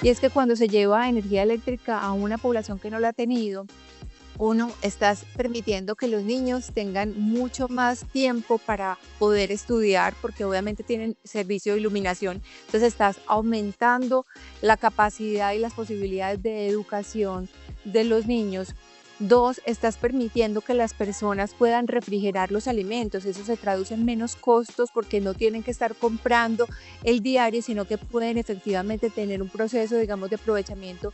Y es que cuando se lleva energía eléctrica a una población que no la ha tenido, uno, estás permitiendo que los niños tengan mucho más tiempo para poder estudiar, porque obviamente tienen servicio de iluminación. Entonces estás aumentando la capacidad y las posibilidades de educación de los niños. Dos, estás permitiendo que las personas puedan refrigerar los alimentos. Eso se traduce en menos costos porque no tienen que estar comprando el diario, sino que pueden efectivamente tener un proceso, digamos, de aprovechamiento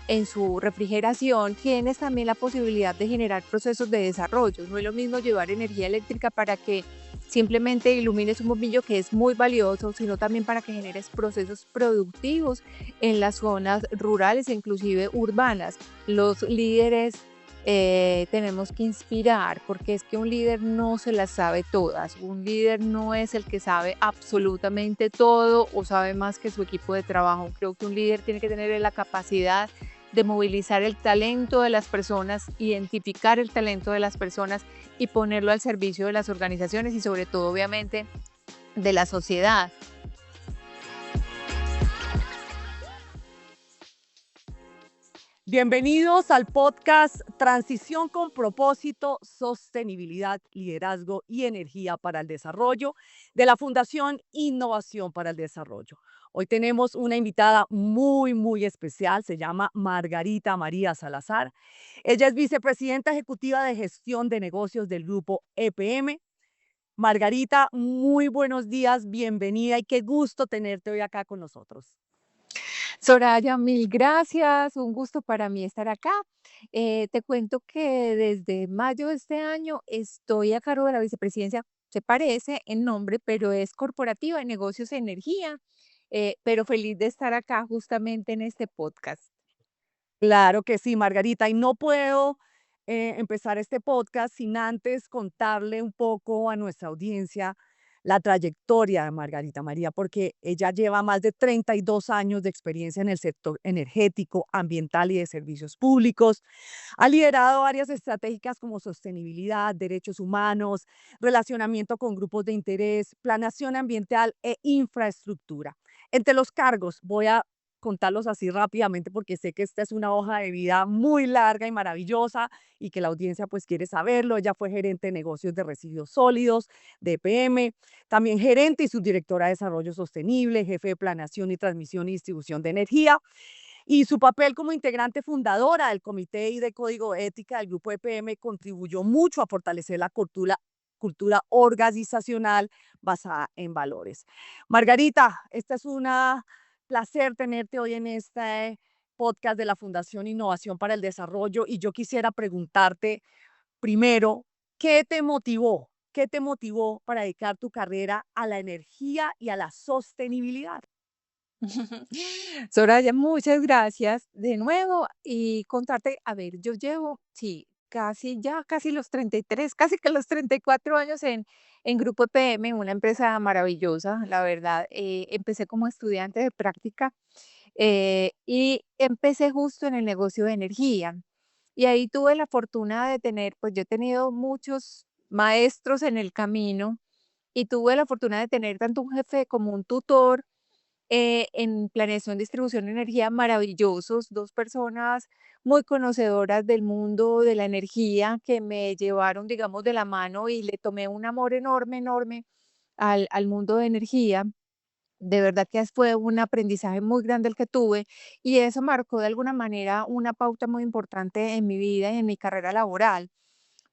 en su refrigeración. Tienes también la posibilidad de generar procesos de desarrollo. No es lo mismo llevar energía eléctrica para que simplemente ilumines un bombillo, que es muy valioso, sino también para que generes procesos productivos en las zonas rurales e inclusive urbanas. Los líderes tenemos que inspirar, porque es que un líder no se las sabe todas. Un líder no es el que sabe absolutamente todo o sabe más que su equipo de trabajo. Creo que un líder tiene que tener la capacidad de movilizar el talento de las personas, identificar el talento de las personas y ponerlo al servicio de las organizaciones y sobre todo, obviamente, de la sociedad. Bienvenidos al podcast Transición con propósito, sostenibilidad, liderazgo y energía para el desarrollo de la Fundación Innovación para el Desarrollo. Hoy tenemos una invitada muy especial, se llama Margarita María Salazar. Ella es vicepresidenta ejecutiva de gestión de negocios del grupo EPM. Margarita, muy buenos días, bienvenida y qué gusto tenerte hoy acá con nosotros. Soraya, mil gracias, un gusto para mí estar acá. Te cuento que desde mayo de este año estoy a cargo de la vicepresidencia, se parece en nombre, pero es corporativa de negocios e energía, pero feliz de estar acá justamente en este podcast. Claro que sí, Margarita, y no puedo empezar este podcast sin antes contarle un poco a nuestra audiencia la trayectoria de Margarita María, porque ella lleva más de 32 años de experiencia en el sector energético, ambiental y de servicios públicos. Ha liderado áreas estratégicas como sostenibilidad, derechos humanos, relacionamiento con grupos de interés, planeación ambiental e infraestructura. Entre los cargos, voy a contarlos así rápidamente porque sé que esta es una hoja de vida muy larga y maravillosa y que la audiencia pues quiere saberlo. Ella fue gerente de negocios de residuos sólidos de EPM, también gerente y subdirectora de desarrollo sostenible, jefe de planeación y transmisión y distribución de energía. Y su papel como integrante fundadora del Comité y de Código de Ética del Grupo EPM contribuyó mucho a fortalecer la cultura organizacional basada en valores. Margarita, esta es una placer tenerte hoy en este podcast de la Fundación Innovación para el Desarrollo y yo quisiera preguntarte primero, ¿qué te motivó? ¿Qué te motivó para dedicar tu carrera a la energía y a la sostenibilidad? Soraya, muchas gracias de nuevo y contarte, a ver, yo llevo, sí, casi los 33, casi que los 34 años en Grupo EPM, una empresa maravillosa, la verdad. Empecé como estudiante de práctica y empecé justo en el negocio de energía. Y ahí tuve la fortuna de tener, pues yo he tenido muchos maestros en el camino y tuve la fortuna de tener tanto un jefe como un tutor en planeación, distribución de energía maravillosos, dos personas muy conocedoras del mundo de la energía que me llevaron, digamos, de la mano y le tomé un amor enorme al mundo de energía. De verdad que fue un aprendizaje muy grande el que tuve y eso marcó de alguna manera una pauta muy importante en mi vida y en mi carrera laboral.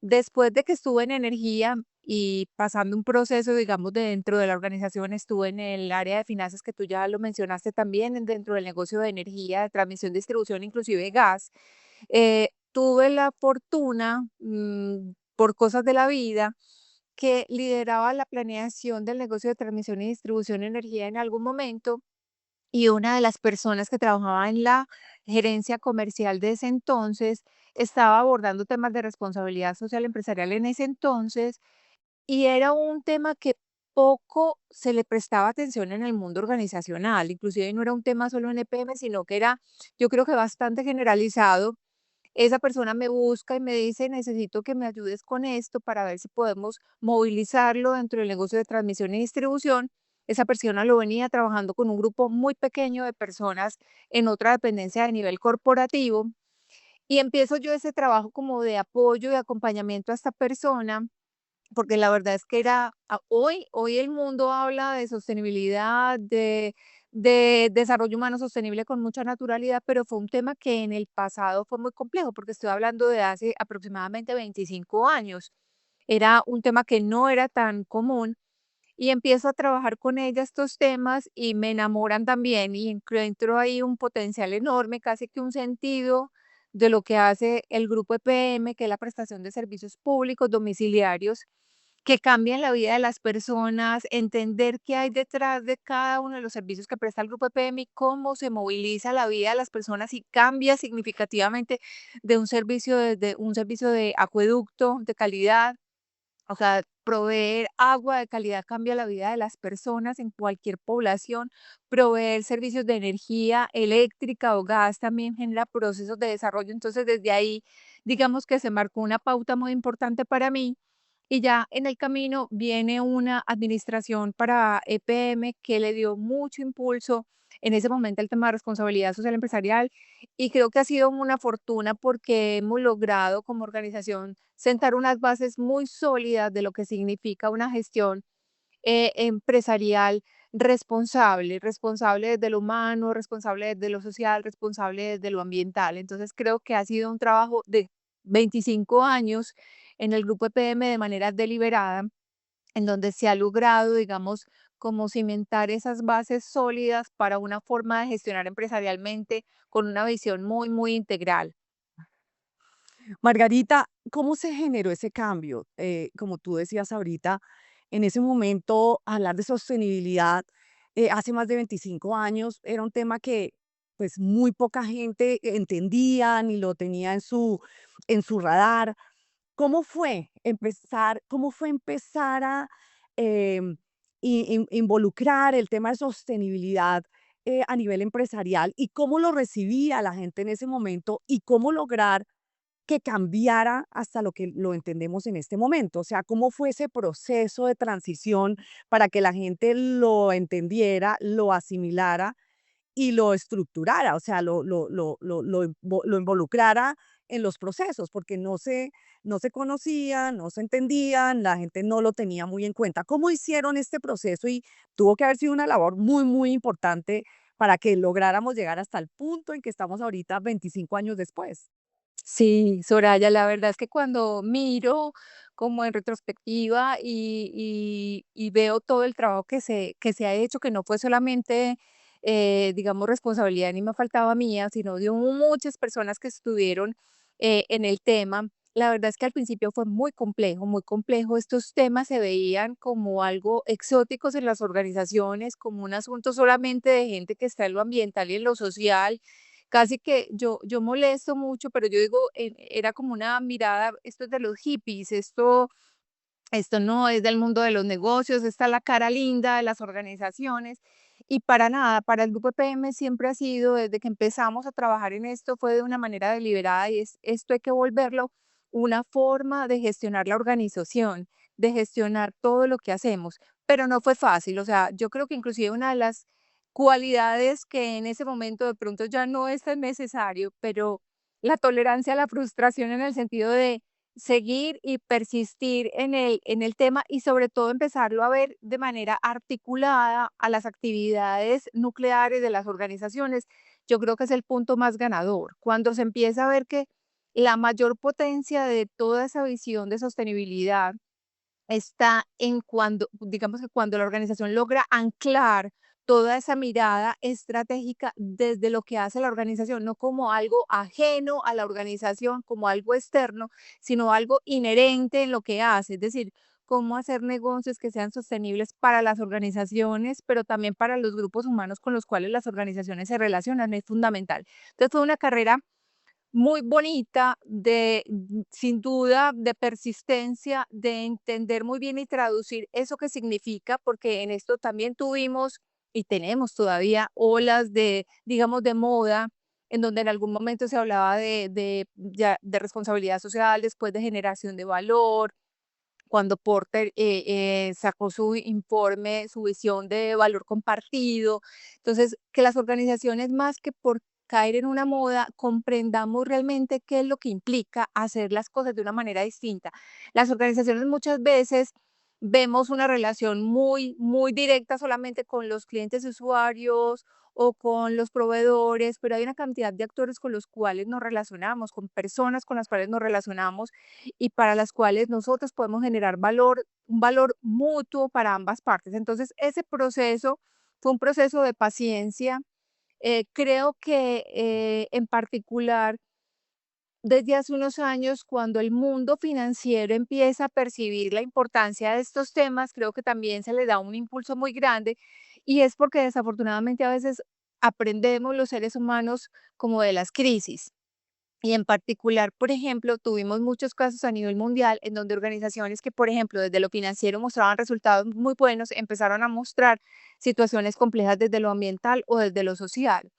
Después de que estuve en energía y pasando un proceso, digamos, de dentro de la organización, estuve en el área de finanzas que tú ya lo mencionaste también, dentro del negocio de energía, de transmisión, distribución, inclusive gas. Tuve la fortuna, por cosas de la vida, que lideraba la planeación del negocio de transmisión y distribución de energía en algún momento y una de las personas que trabajaba en la gerencia comercial de ese entonces estaba abordando temas de responsabilidad social empresarial en ese entonces y era un tema que poco se le prestaba atención en el mundo organizacional, inclusive no era un tema solo en EPM, sino que era, yo creo que bastante generalizado. Esa persona me busca y me dice, necesito que me ayudes con esto para ver si podemos movilizarlo dentro del negocio de transmisión y distribución. esa persona lo venía trabajando con un grupo muy pequeño de personas en otra dependencia de nivel corporativo. Y empiezo yo ese trabajo como de apoyo y acompañamiento a esta persona, porque la verdad es que hoy el mundo habla de sostenibilidad, de desarrollo humano sostenible con mucha naturalidad, pero fue un tema que en el pasado fue muy complejo, porque estoy hablando de hace aproximadamente 25 años. Era un tema que no era tan común y empiezo a trabajar con ella estos temas y me enamoran también y encuentro ahí un potencial enorme, casi que un sentido de lo que hace el grupo EPM, que es la prestación de servicios públicos domiciliarios, que cambian la vida de las personas, entender qué hay detrás de cada uno de los servicios que presta el grupo EPM y cómo se moviliza la vida de las personas y cambia significativamente de un servicio de acueducto de calidad, o sea, proveer agua de calidad cambia la vida de las personas en cualquier población. Proveer servicios de energía eléctrica o gas también genera procesos de desarrollo. Entonces, desde ahí, digamos que se marcó una pauta muy importante para mí. Y ya en el camino viene una administración para EPM que le dio mucho impulso en ese momento al tema de responsabilidad social empresarial y creo que ha sido una fortuna porque hemos logrado como organización sentar unas bases muy sólidas de lo que significa una gestión empresarial responsable, responsable desde lo humano, responsable desde lo social, responsable desde lo ambiental. Entonces creo que ha sido un trabajo de 25 años en el grupo EPM de manera deliberada en donde se ha logrado, digamos, como cimentar esas bases sólidas para una forma de gestionar empresarialmente con una visión muy, muy integral. Margarita, ¿cómo se generó ese cambio? Como tú decías ahorita, en ese momento hablar de sostenibilidad hace más de 25 años era un tema que pues muy poca gente entendía ni lo tenía en su radar. Cómo fue empezar a involucrar el tema de sostenibilidad a nivel empresarial y cómo lo recibía la gente en ese momento y cómo lograr que cambiara hasta lo que lo entendemos en este momento? O sea, ¿cómo fue ese proceso de transición para que la gente lo entendiera, lo asimilara y lo estructurara? O sea, lo involucrara en los procesos, porque no se conocían, no se entendían, la gente no lo tenía muy en cuenta. ¿Cómo hicieron este proceso? Y tuvo que haber sido una labor muy, muy importante para que lográramos llegar hasta el punto en que estamos ahorita 25 años después. Sí, Soraya, la verdad es que cuando miro como en retrospectiva y veo todo el trabajo que se ha hecho, que no fue solamente, digamos, responsabilidad ni me faltaba mía, sino de muchas personas que estuvieron en el tema, la verdad es que al principio fue muy complejo, muy complejo. Estos temas se veían como algo exóticos en las organizaciones, como un asunto solamente de gente que está en lo ambiental y en lo social. Casi que yo molesto mucho, pero yo digo, era como una mirada, esto es de los hippies, esto no es del mundo de los negocios, esta es la cara linda de las organizaciones. Y para nada, para el grupo EPM siempre ha sido, desde que empezamos a trabajar en esto, fue de una manera deliberada y es, esto hay que volverlo una forma de gestionar la organización, de gestionar todo lo que hacemos. Pero no fue fácil, o sea, yo creo que inclusive una de las cualidades que en ese momento de pronto ya no es tan necesario, pero la tolerancia a la frustración en el sentido de seguir y persistir en el tema y sobre todo empezarlo a ver de manera articulada a las actividades nucleares de las organizaciones, yo creo que es el punto más ganador. Cuando se empieza a ver que la mayor potencia de toda esa visión de sostenibilidad está en cuando, digamos que cuando la organización logra anclar toda esa mirada estratégica desde lo que hace la organización, no como algo ajeno a la organización, como algo externo, sino algo inherente en lo que hace, es decir, cómo hacer negocios que sean sostenibles para las organizaciones, pero también para los grupos humanos con los cuales las organizaciones se relacionan, es fundamental. Entonces fue una carrera muy bonita, sin duda, de persistencia, de entender muy bien y traducir eso que significa, porque en esto también tuvimos y tenemos todavía olas de, digamos, de moda, en donde en algún momento se hablaba de responsabilidad social, después de generación de valor, cuando Porter sacó su informe, su visión de valor compartido. Entonces, que las organizaciones más que por caer en una moda, comprendamos realmente qué es lo que implica hacer las cosas de una manera distinta. Las organizaciones muchas veces vemos una relación muy directa solamente con los clientes y usuarios o con los proveedores, pero hay una cantidad de actores con los cuales nos relacionamos, con personas con las cuales nos relacionamos y para las cuales nosotros podemos generar valor, un valor mutuo para ambas partes. Entonces, ese proceso fue un proceso de paciencia. Creo que en particular desde hace unos años, cuando el mundo financiero empieza a percibir la importancia de estos temas, creo que también se le da un impulso muy grande y es porque desafortunadamente a veces aprendemos los seres humanos como de las crisis. Y en particular, por ejemplo, tuvimos muchos casos a nivel mundial en donde organizaciones que, por ejemplo, desde lo financiero mostraban resultados muy buenos, empezaron a mostrar situaciones complejas desde lo ambiental o desde lo social.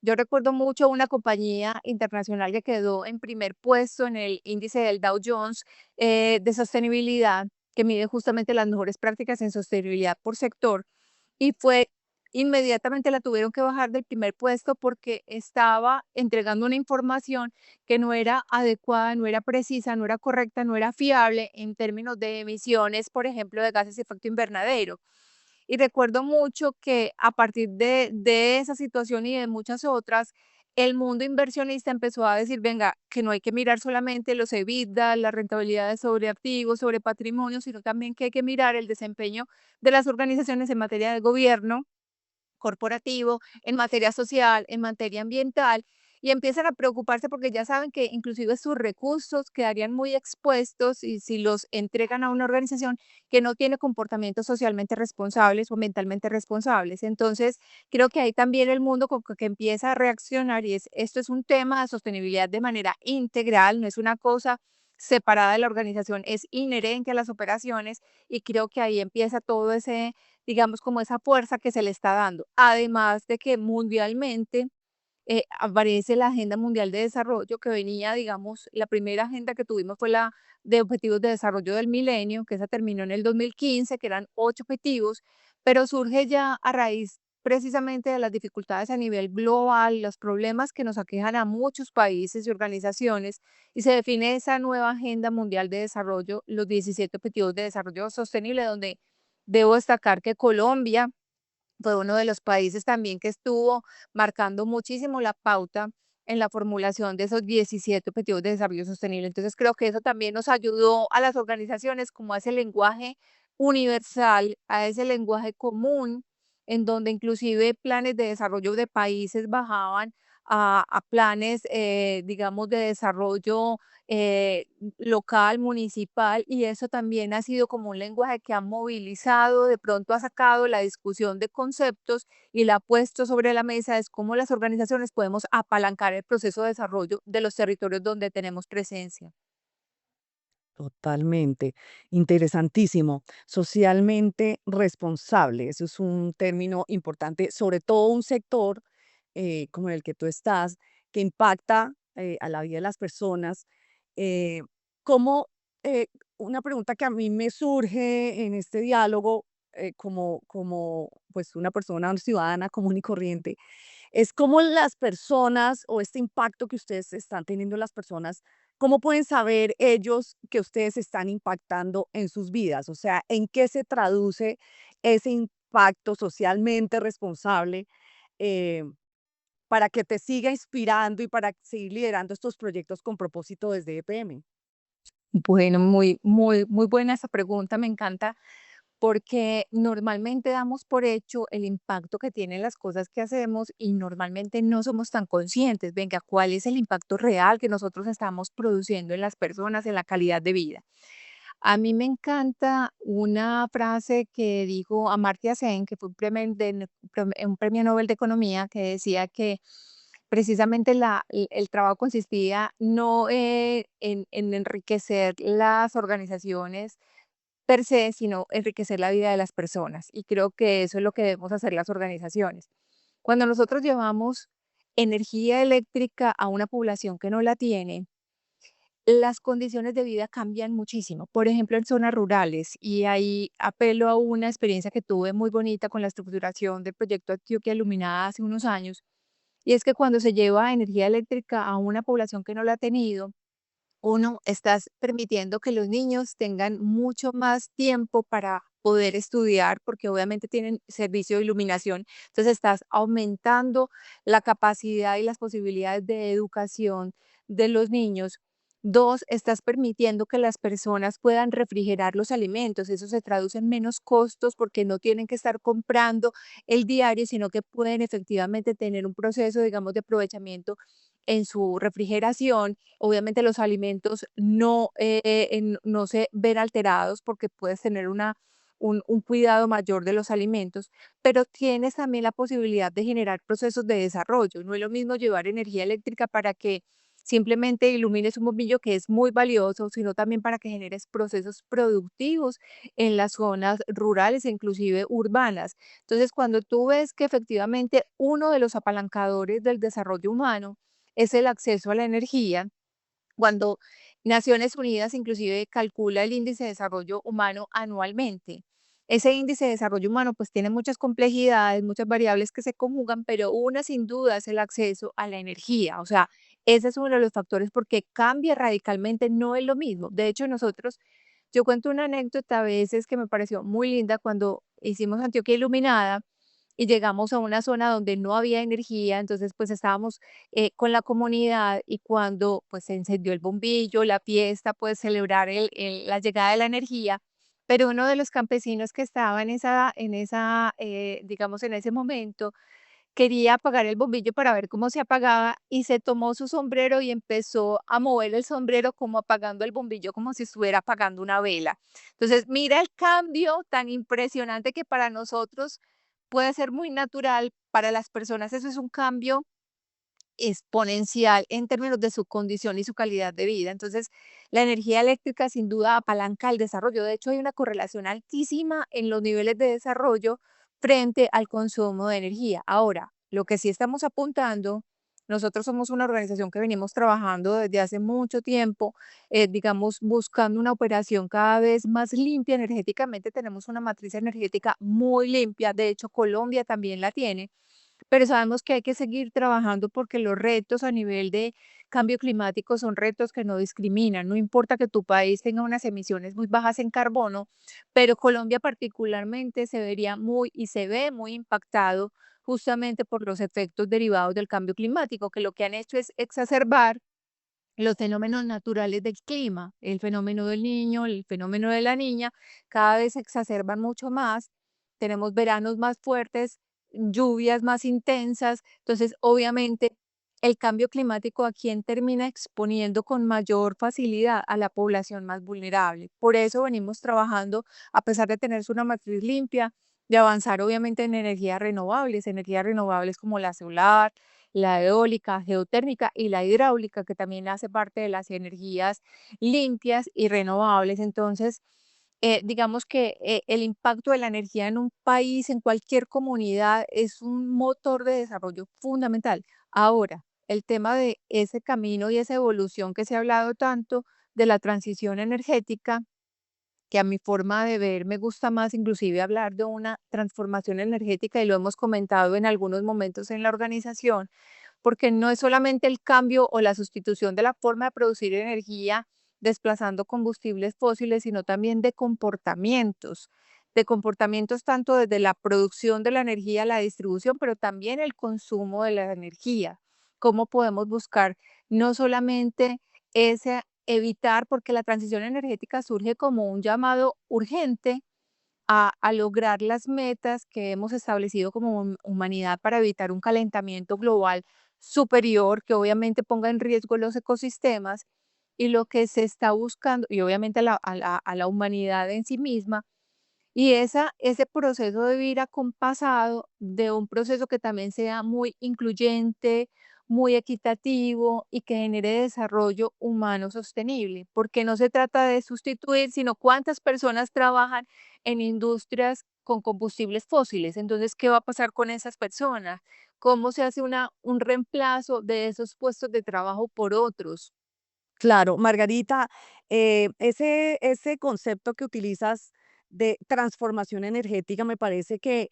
Yo recuerdo mucho una compañía internacional que quedó en primer puesto en el índice del Dow Jones de sostenibilidad, que mide justamente las mejores prácticas en sostenibilidad por sector, y fue inmediatamente la tuvieron que bajar del primer puesto porque estaba entregando una información que no era adecuada, no era precisa, no era correcta, no era fiable en términos de emisiones, por ejemplo, de gases de efecto invernadero. Y recuerdo mucho que a partir de esa situación y de muchas otras, el mundo inversionista empezó a decir, venga, que no hay que mirar solamente los EBITDA, las rentabilidades sobre activos, sobre patrimonio, sino también que hay que mirar el desempeño de las organizaciones en materia de gobierno corporativo, en materia social, en materia ambiental, y empiezan a preocuparse porque ya saben que inclusive sus recursos quedarían muy expuestos y si los entregan a una organización que no tiene comportamientos socialmente responsables o ambientalmente responsables. Entonces, creo que ahí también el mundo como que empieza a reaccionar y es, esto es un tema de sostenibilidad de manera integral, no es una cosa separada de la organización, es inherente a las operaciones y creo que ahí empieza todo ese digamos, como esa fuerza que se le está dando. Además de que mundialmente aparece la Agenda Mundial de Desarrollo, que venía, digamos, la primera agenda que tuvimos fue la de Objetivos de Desarrollo del Milenio, que esa terminó en el 2015, que eran 8 objetivos, pero surge ya a raíz precisamente de las dificultades a nivel global, los problemas que nos aquejan a muchos países y organizaciones, y se define esa nueva Agenda Mundial de Desarrollo, los 17 Objetivos de Desarrollo Sostenible, donde debo destacar que Colombia fue uno de los países también que estuvo marcando muchísimo la pauta en la formulación de esos 17 Objetivos de Desarrollo Sostenible. Entonces creo que eso también nos ayudó a las organizaciones como a ese lenguaje universal, a ese lenguaje común, en donde inclusive planes de desarrollo de países bajaban a planes, digamos, de desarrollo local, municipal, y eso también ha sido como un lenguaje que ha movilizado, de pronto ha sacado la discusión de conceptos y la ha puesto sobre la mesa, es cómo las organizaciones podemos apalancar el proceso de desarrollo de los territorios donde tenemos presencia. Totalmente. Interesantísimo. Socialmente responsable. Eso es un término importante, sobre todo un sector como el que tú estás, que impacta a la vida de las personas. Eh, ¿Cómo, una pregunta que a mí me surge en este diálogo, como pues una persona, una ciudadana común y corriente, es cómo las personas o este impacto que ustedes están teniendo en las personas, ¿cómo pueden saber ellos que ustedes están impactando en sus vidas? O sea, ¿en qué se traduce ese impacto socialmente responsable eh, para que te siga inspirando y para seguir liderando estos proyectos con propósito desde EPM? Bueno, muy buena esa pregunta, me encanta porque normalmente damos por hecho el impacto que tienen las cosas que hacemos y normalmente no somos tan conscientes. Venga, ¿cuál es el impacto real que nosotros estamos produciendo en las personas, en la calidad de vida? A mí me encanta una frase que dijo Amartya Sen, que fue un premio Nobel de Economía, que decía que precisamente el trabajo consistía no en enriquecer las organizaciones per se, sino enriquecer la vida de las personas. Y creo que eso es lo que debemos hacer las organizaciones. Cuando nosotros llevamos energía eléctrica a una población que no la tiene, las condiciones de vida cambian muchísimo. Por ejemplo, en zonas rurales, y ahí apelo a una experiencia que tuve muy bonita con la estructuración del proyecto Antioquia Iluminada hace unos años, y es que cuando se lleva energía eléctrica a una población que no la ha tenido, uno, estás permitiendo que los niños tengan mucho más tiempo para poder estudiar, porque obviamente tienen servicio de iluminación. Entonces estás aumentando la capacidad y las posibilidades de educación de los niños. Dos, estás permitiendo que las personas puedan refrigerar los alimentos. Eso se traduce en menos costos porque no tienen que estar comprando el diario, sino que pueden efectivamente tener un proceso, digamos, de aprovechamiento en su refrigeración. Obviamente los alimentos no se ven alterados porque puedes tener un cuidado mayor de los alimentos, pero tienes también la posibilidad de generar procesos de desarrollo. No es lo mismo llevar energía eléctrica para que simplemente ilumines un bombillo que es muy valioso, sino también para que generes procesos productivos en las zonas rurales e inclusive urbanas. Entonces, cuando tú ves que efectivamente uno de los apalancadores del desarrollo humano es el acceso a la energía, cuando Naciones Unidas inclusive calcula el índice de desarrollo humano anualmente. Ese índice de desarrollo humano pues tiene muchas complejidades, muchas variables que se conjugan, pero una sin duda es el acceso a la energía. O sea, ese es uno de los factores porque cambia radicalmente, no es lo mismo. De hecho, yo cuento una anécdota a veces que me pareció muy linda cuando hicimos Antioquia Iluminada y llegamos a una zona donde no había energía, entonces pues estábamos con la comunidad y cuando pues se encendió el bombillo, la fiesta, pues celebrar la llegada de la energía, pero uno de los campesinos que estaba digamos, en ese momento, quería apagar el bombillo para ver cómo se apagaba y se tomó su sombrero y empezó a mover el sombrero como apagando el bombillo, como si estuviera apagando una vela. Entonces, mira el cambio tan impresionante que para nosotros puede ser muy natural, para las personas eso es un cambio exponencial en términos de su condición y su calidad de vida. Entonces, la energía eléctrica sin duda apalanca el desarrollo. De hecho, hay una correlación altísima en los niveles de desarrollo frente al consumo de energía. Ahora, lo que sí estamos apuntando, nosotros somos una organización que venimos trabajando desde hace mucho tiempo, digamos, buscando una operación cada vez más limpia energéticamente. Tenemos una matriz energética muy limpia. De hecho, Colombia también la tiene, pero sabemos que hay que seguir trabajando porque los retos a nivel de cambio climático son retos que no discriminan. No importa que tu país tenga unas emisiones muy bajas en carbono, pero Colombia particularmente se vería muy y se ve muy impactado justamente por los efectos derivados del cambio climático, que lo que han hecho es exacerbar los fenómenos naturales del clima, el fenómeno del niño, el fenómeno de la niña, cada vez se exacerban mucho más, tenemos veranos más fuertes, lluvias más intensas, entonces obviamente el cambio climático a quién termina exponiendo con mayor facilidad a la población más vulnerable. Por eso venimos trabajando, a pesar de tener una matriz limpia, de avanzar obviamente en energías renovables como la solar, la eólica, geotérmica y la hidráulica, que también hace parte de las energías limpias y renovables. Entonces, digamos que el impacto de la energía en un país, en cualquier comunidad, es un motor de desarrollo fundamental. Ahora, el tema de ese camino y esa evolución que se ha hablado tanto de la transición energética, que a mi forma de ver me gusta más inclusive hablar de una transformación energética y lo hemos comentado en algunos momentos en la organización, porque no es solamente el cambio o la sustitución de la forma de producir energía desplazando combustibles fósiles, sino también de comportamientos tanto desde la producción de la energía, la distribución, pero también el consumo de la energía. ¿Cómo podemos buscar no solamente ese evitar, porque la transición energética surge como un llamado urgente a lograr las metas que hemos establecido como humanidad para evitar un calentamiento global superior que obviamente ponga en riesgo los ecosistemas y lo que se está buscando, y obviamente a la humanidad en sí misma, y ese proceso de ir acompasado de un proceso que también sea muy incluyente, muy equitativo y que genere desarrollo humano sostenible, porque no se trata de sustituir, sino cuántas personas trabajan en industrias con combustibles fósiles. Entonces, ¿qué va a pasar con esas personas? ¿Cómo se hace un reemplazo de esos puestos de trabajo por otros? Claro, Margarita, ese concepto que utilizas de transformación energética me parece que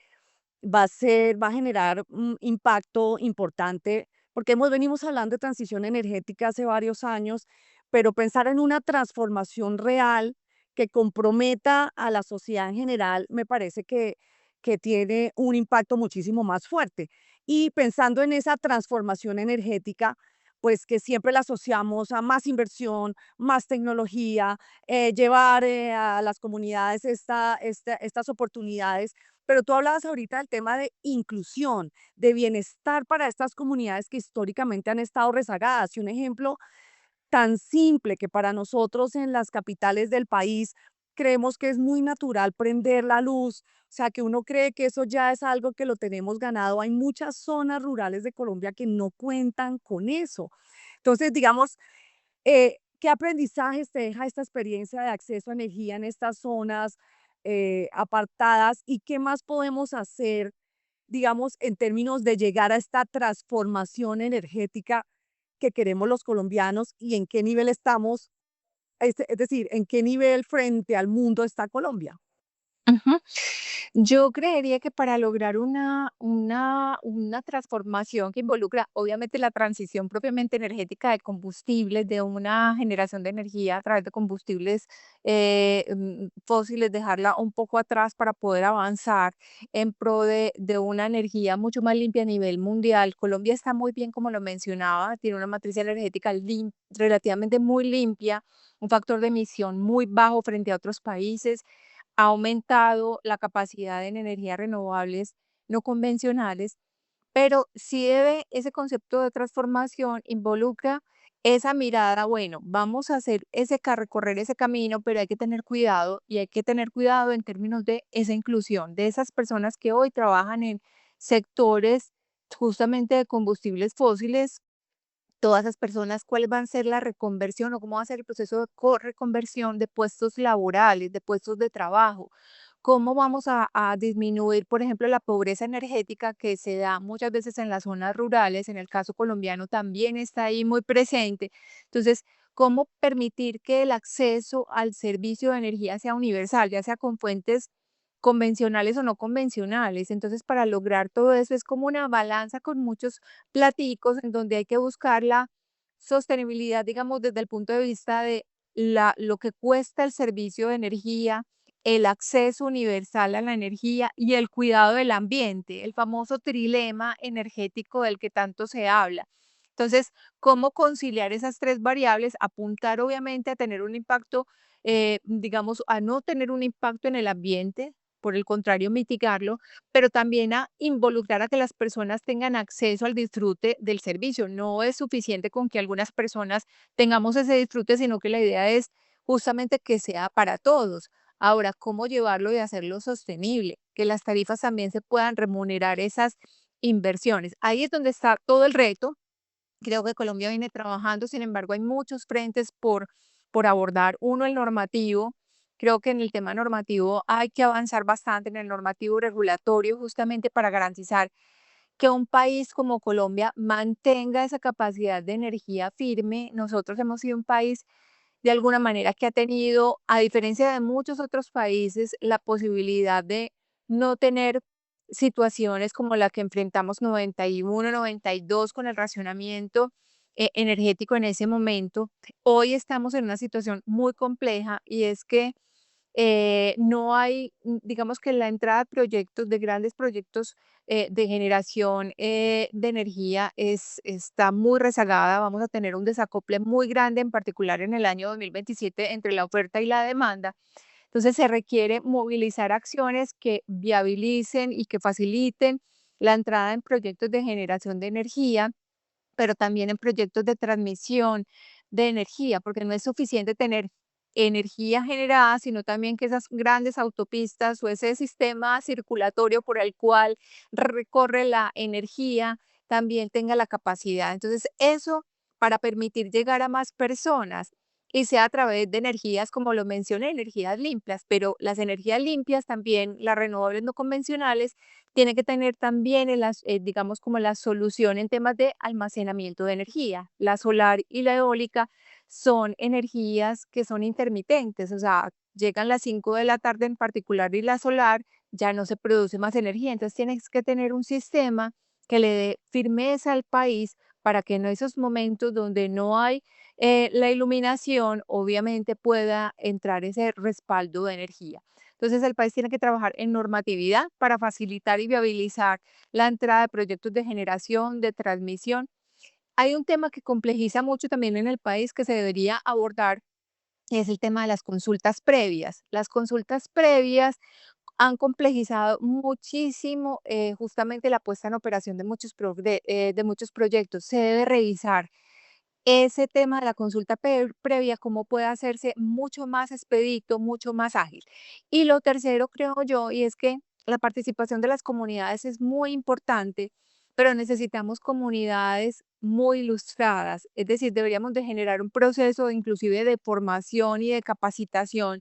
va a generar un impacto importante, porque venimos hablando de transición energética hace varios años, pero pensar en una transformación real que comprometa a la sociedad en general, me parece que tiene un impacto muchísimo más fuerte. Y pensando en esa transformación energética, pues que siempre la asociamos a más inversión, más tecnología, llevar a las comunidades estas oportunidades, pero tú hablabas ahorita del tema de inclusión, de bienestar para estas comunidades que históricamente han estado rezagadas. Y un ejemplo tan simple que para nosotros en las capitales del país creemos que es muy natural prender la luz, o sea, que uno cree que eso ya es algo que lo tenemos ganado. Hay muchas zonas rurales de Colombia que no cuentan con eso. Entonces, digamos, ¿qué aprendizajes te deja esta experiencia de acceso a energía en estas zonas apartadas y qué más podemos hacer, digamos, en términos de llegar a esta transformación energética que queremos los colombianos y en qué nivel estamos, es decir, en qué nivel frente al mundo está Colombia? Ujú. Yo creería que para lograr una transformación que involucra, obviamente, la transición propiamente energética de combustibles, de una generación de energía a través de combustibles fósiles, dejarla un poco atrás para poder avanzar en pro de una energía mucho más limpia a nivel mundial. Colombia está muy bien, como lo mencionaba, tiene una matriz energética relativamente muy limpia, un factor de emisión muy bajo frente a otros países, ha aumentado la capacidad en energías renovables no convencionales, pero sí debe ese concepto de transformación involucra esa mirada, bueno, vamos a hacer recorrer ese camino, pero hay que tener cuidado y hay que tener cuidado en términos de esa inclusión, de esas personas que hoy trabajan en sectores justamente de combustibles fósiles, todas esas personas, cuál va a ser la reconversión o cómo va a ser el proceso de reconversión de puestos laborales, de puestos de trabajo. ¿Cómo vamos a disminuir, por ejemplo, la pobreza energética que se da muchas veces en las zonas rurales? En el caso colombiano también está ahí muy presente. Entonces, ¿cómo permitir que el acceso al servicio de energía sea universal, ya sea con fuentes convencionales o no convencionales? Entonces, para lograr todo eso es como una balanza con muchos platicos en donde hay que buscar la sostenibilidad, digamos, desde el punto de vista de lo que cuesta el servicio de energía, el acceso universal a la energía y el cuidado del ambiente, el famoso trilema energético del que tanto se habla. Entonces, ¿cómo conciliar esas tres variables? Apuntar obviamente a tener un impacto, digamos, a no tener un impacto en el ambiente, por el contrario, mitigarlo, pero también a involucrar a que las personas tengan acceso al disfrute del servicio. No es suficiente con que algunas personas tengamos ese disfrute, sino que la idea es justamente que sea para todos. Ahora, ¿cómo llevarlo y hacerlo sostenible? Que las tarifas también se puedan remunerar esas inversiones. Ahí es donde está todo el reto. Creo que Colombia viene trabajando, sin embargo, hay muchos frentes por abordar. Uno, el normativo. Creo que en el tema normativo hay que avanzar bastante en el normativo regulatorio justamente para garantizar que un país como Colombia mantenga esa capacidad de energía firme. Nosotros hemos sido un país de alguna manera que ha tenido, a diferencia de muchos otros países, la posibilidad de no tener situaciones como la que enfrentamos 91, 92 con el racionamiento energético en ese momento. Hoy estamos en una situación muy compleja y es que no hay, digamos que la entrada de proyectos, de grandes proyectos de generación de energía está muy rezagada. Vamos a tener un desacople muy grande, en particular en el año 2027, entre la oferta y la demanda. Entonces se requiere movilizar acciones que viabilicen y que faciliten la entrada en proyectos de generación de energía, pero también en proyectos de transmisión de energía, porque no es suficiente tener energía generada, sino también que esas grandes autopistas o ese sistema circulatorio por el cual recorre la energía también tenga la capacidad. Entonces, eso para permitir llegar a más personas y sea a través de energías, como lo mencioné, energías limpias, pero las energías limpias también, las renovables no convencionales, tiene que tener también, digamos, como la solución en temas de almacenamiento de energía. La solar y la eólica son energías que son intermitentes, o sea, llegan las 5 de la tarde en particular y la solar, ya no se produce más energía. Entonces tienes que tener un sistema que le dé firmeza al país para que en esos momentos donde no hay la iluminación, obviamente pueda entrar ese respaldo de energía. Entonces el país tiene que trabajar en normatividad para facilitar y viabilizar la entrada de proyectos de generación, de transmisión. Hay un tema que complejiza mucho también en el país que se debería abordar, y es el tema de las consultas previas. Las consultas previas han complejizado muchísimo justamente la puesta en operación de de muchos proyectos. Se debe revisar ese tema de la consulta previa, cómo puede hacerse mucho más expedito, mucho más ágil. Y lo tercero, creo yo, y es que la participación de las comunidades es muy importante, pero necesitamos comunidades muy ilustradas. Es decir, deberíamos de generar un proceso inclusive de formación y de capacitación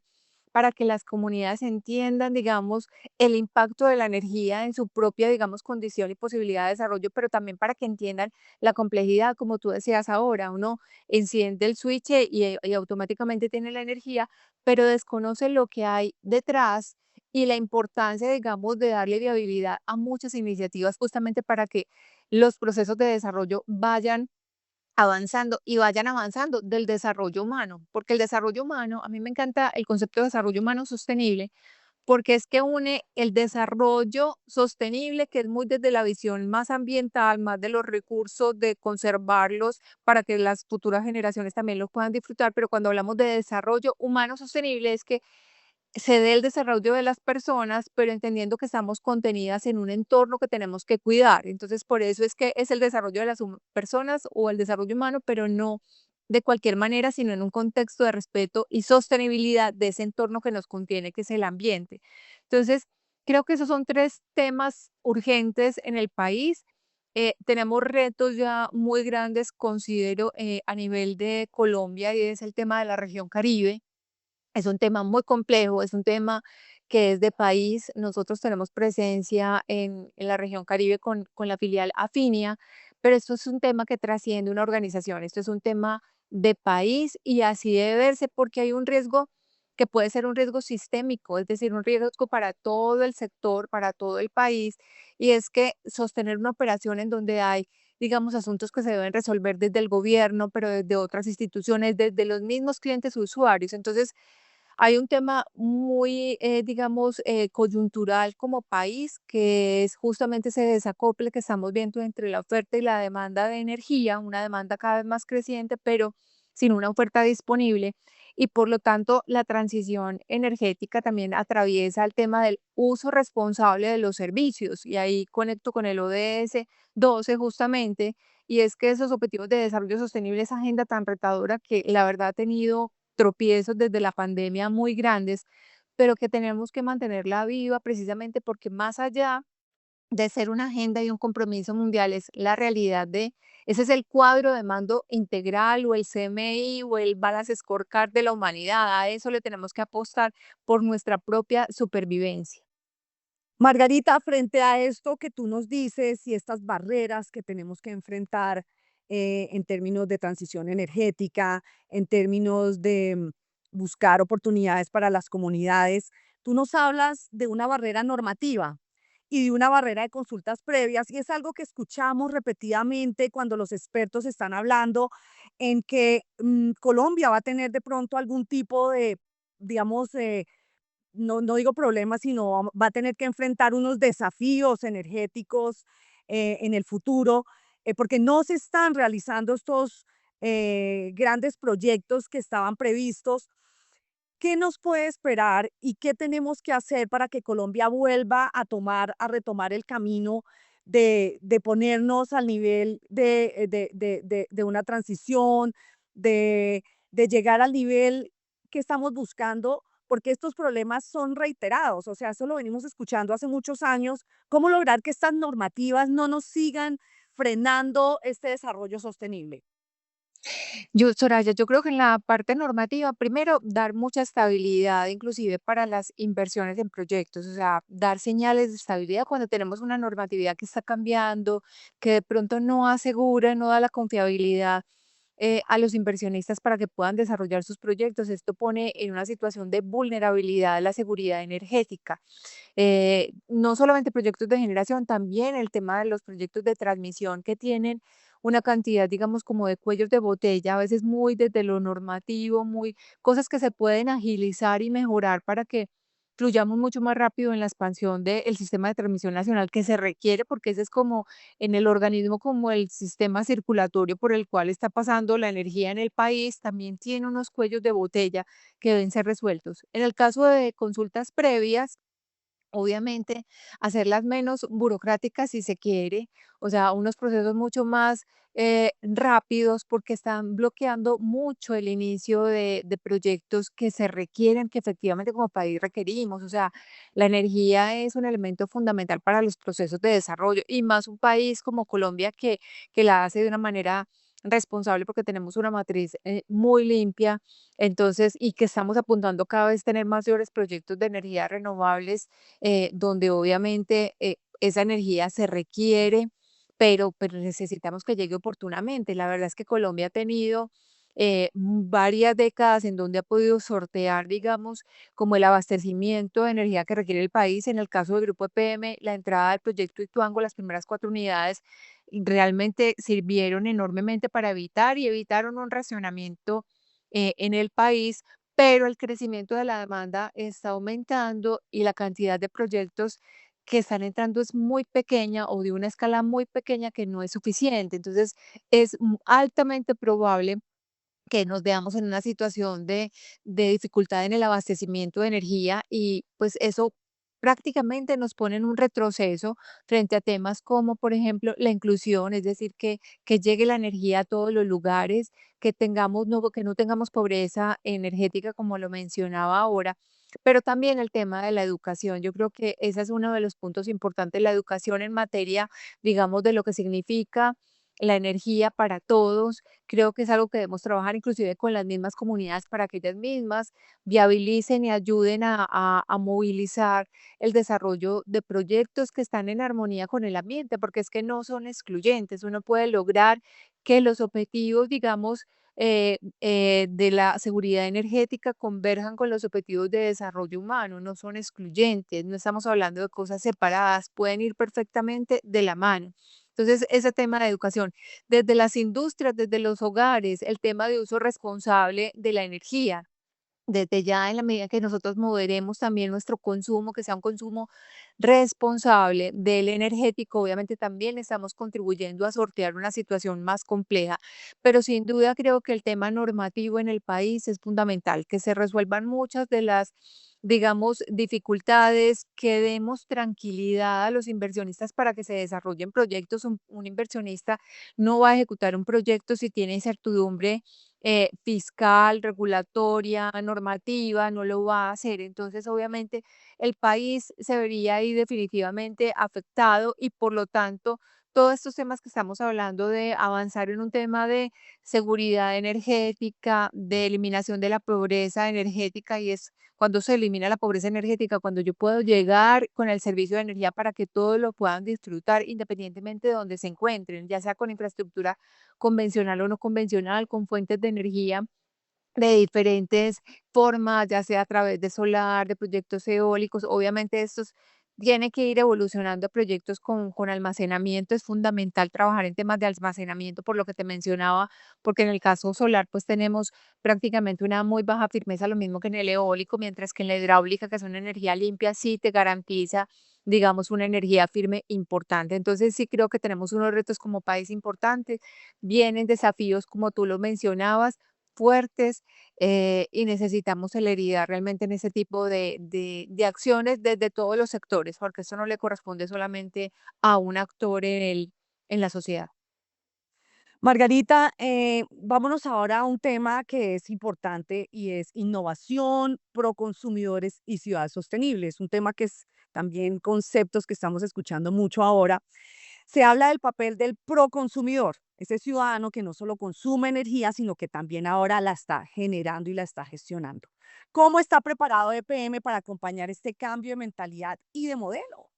para que las comunidades entiendan, digamos, el impacto de la energía en su propia, digamos, condición y posibilidad de desarrollo, pero también para que entiendan la complejidad, como tú decías ahora, uno enciende el switch y automáticamente tiene la energía, pero desconoce lo que hay detrás y la importancia, digamos, de darle viabilidad a muchas iniciativas justamente para que los procesos de desarrollo vayan avanzando y vayan avanzando del desarrollo humano, porque el desarrollo humano, a mí me encanta el concepto de desarrollo humano sostenible, porque es que une el desarrollo sostenible, que es muy desde la visión más ambiental, más de los recursos, de conservarlos para que las futuras generaciones también los puedan disfrutar, pero cuando hablamos de desarrollo humano sostenible es que se dé el desarrollo de las personas, pero entendiendo que estamos contenidas en un entorno que tenemos que cuidar. Entonces, por eso es que es el desarrollo de las personas o el desarrollo humano, pero no de cualquier manera, sino en un contexto de respeto y sostenibilidad de ese entorno que nos contiene, que es el ambiente. Entonces, creo que esos son tres temas urgentes en el país. Tenemos retos ya muy grandes, considero, a nivel de Colombia, y es el tema de la región Caribe. Es un tema muy complejo, es un tema que es de país. Nosotros tenemos presencia en la región Caribe con la filial Afinia, pero esto es un tema que trasciende una organización. Esto es un tema de país y así debe verse porque hay un riesgo que puede ser un riesgo sistémico, es decir, un riesgo para todo el sector, para todo el país, y es que sostener una operación en donde hay, digamos, asuntos que se deben resolver desde el gobierno, pero desde otras instituciones, desde los mismos clientes usuarios. Entonces, hay un tema muy, digamos, coyuntural como país, que es justamente ese desacople que estamos viendo entre la oferta y la demanda de energía, una demanda cada vez más creciente, pero sin una oferta disponible. Y por lo tanto, la transición energética también atraviesa el tema del uso responsable de los servicios. Y ahí conecto con el ODS 12 justamente, y es que esos objetivos de desarrollo sostenible, esa agenda tan retadora que la verdad ha tenido tropiezos desde la pandemia muy grandes, pero que tenemos que mantenerla viva precisamente porque más allá de ser una agenda y un compromiso mundial, es la realidad de, ese es el cuadro de mando integral o el CMI o el Balance Scorecard de la humanidad. A eso le tenemos que apostar por nuestra propia supervivencia. Margarita, frente a esto que tú nos dices y estas barreras que tenemos que enfrentar en términos de transición energética, en términos de buscar oportunidades para las comunidades, tú nos hablas de una barrera normativa y de una barrera de consultas previas, y es algo que escuchamos repetidamente cuando los expertos están hablando en que Colombia va a tener de pronto algún tipo de, digamos, no digo problemas, sino va a tener que enfrentar unos desafíos energéticos en el futuro, porque no se están realizando estos grandes proyectos que estaban previstos. ¿Qué nos puede esperar y qué tenemos que hacer para que Colombia vuelva a retomar el camino de ponernos al nivel de una transición, de llegar al nivel que estamos buscando? Porque estos problemas son reiterados, o sea, eso lo venimos escuchando hace muchos años. ¿Cómo lograr que estas normativas no nos sigan frenando este desarrollo sostenible? Soraya, yo creo que en la parte normativa, primero, dar mucha estabilidad, inclusive para las inversiones en proyectos, o sea, dar señales de estabilidad cuando tenemos una normatividad que está cambiando, que de pronto no asegura, no da la confiabilidad. a los inversionistas para que puedan desarrollar sus proyectos. Esto pone en una situación de vulnerabilidad la seguridad energética. No solamente proyectos de generación, también el tema de los proyectos de transmisión que tienen una cantidad, digamos, como de cuellos de botella, a veces muy desde lo normativo, muy cosas que se pueden agilizar y mejorar para que fluyamos mucho más rápido en la expansión del sistema de transmisión nacional que se requiere, porque ese es como en el organismo, como el sistema circulatorio por el cual está pasando la energía en el país, también tiene unos cuellos de botella que deben ser resueltos. En el caso de consultas previas, obviamente, hacerlas menos burocráticas si se quiere, o sea, unos procesos mucho más rápidos porque están bloqueando mucho el inicio de proyectos que se requieren, que efectivamente como país requerimos. O sea, la energía es un elemento fundamental para los procesos de desarrollo y más un país como Colombia que la hace de una manera responsable porque tenemos una matriz muy limpia, entonces, y que estamos apuntando cada vez tener mayores proyectos de energías renovables donde obviamente esa energía se requiere, pero necesitamos que llegue oportunamente. La verdad es que Colombia ha tenido varias décadas en donde ha podido sortear, digamos, como el abastecimiento de energía que requiere el país. En el caso del Grupo EPM, la entrada del proyecto Ituango, las primeras 4 unidades, y realmente sirvieron enormemente para evitar y evitaron un racionamiento en el país, pero el crecimiento de la demanda está aumentando y la cantidad de proyectos que están entrando es muy pequeña o de una escala muy pequeña que no es suficiente. Entonces, es altamente probable que nos veamos en una situación de dificultad en el abastecimiento de energía y pues eso prácticamente nos pone en un retroceso frente a temas como, por ejemplo, la inclusión, es decir, que llegue la energía a todos los lugares, que tengamos, no, que no tengamos pobreza energética, como lo mencionaba ahora, pero también el tema de la educación. Yo creo que ese es uno de los puntos importantes, la educación en materia, digamos, de lo que significa la energía para todos. Creo que es algo que debemos trabajar inclusive con las mismas comunidades para que ellas mismas viabilicen y ayuden a movilizar el desarrollo de proyectos que están en armonía con el ambiente, porque es que no son excluyentes. Uno puede lograr que los objetivos, digamos, de la seguridad energética converjan con los objetivos de desarrollo humano, no son excluyentes, no estamos hablando de cosas separadas, pueden ir perfectamente de la mano. Entonces, ese tema de educación, desde las industrias, desde los hogares, el tema de uso responsable de la energía. Desde ya, en la medida que nosotros moderemos también nuestro consumo, que sea un consumo responsable del energético, obviamente también estamos contribuyendo a sortear una situación más compleja, pero sin duda creo que el tema normativo en el país es fundamental, que se resuelvan muchas de las, digamos, dificultades, que demos tranquilidad a los inversionistas para que se desarrollen proyectos. Un inversionista no va a ejecutar un proyecto si tiene incertidumbre fiscal, regulatoria, normativa, no lo va a hacer. Entonces, obviamente, el país se vería ahí definitivamente afectado y por lo tanto, todos estos temas que estamos hablando de avanzar en un tema de seguridad energética, de eliminación de la pobreza energética, y es cuando se elimina la pobreza energética, cuando yo puedo llegar con el servicio de energía para que todos lo puedan disfrutar independientemente de donde se encuentren, ya sea con infraestructura convencional o no convencional, con fuentes de energía de diferentes formas, ya sea a través de solar, de proyectos eólicos. Obviamente estos tiene que ir evolucionando a proyectos con almacenamiento. Es fundamental trabajar en temas de almacenamiento, por lo que te mencionaba, porque en el caso solar, pues tenemos prácticamente una muy baja firmeza, lo mismo que en el eólico, mientras que en la hidráulica, que es una energía limpia, sí te garantiza, digamos, una energía firme importante. Entonces sí creo que tenemos unos retos como país importantes, vienen desafíos, como tú lo mencionabas, fuertes, y necesitamos celeridad realmente en ese tipo de acciones desde todos los sectores, porque eso no le corresponde solamente a un actor en la sociedad. Margarita, vámonos ahora a un tema que es importante y es innovación, proconsumidores y ciudad sostenible. Es un tema que es también conceptos que estamos escuchando mucho ahora. Se habla del papel del proconsumidor, ese ciudadano que no solo consume energía, sino que también ahora la está generando y la está gestionando. ¿Cómo está preparado EPM para acompañar este cambio de mentalidad y de modelo?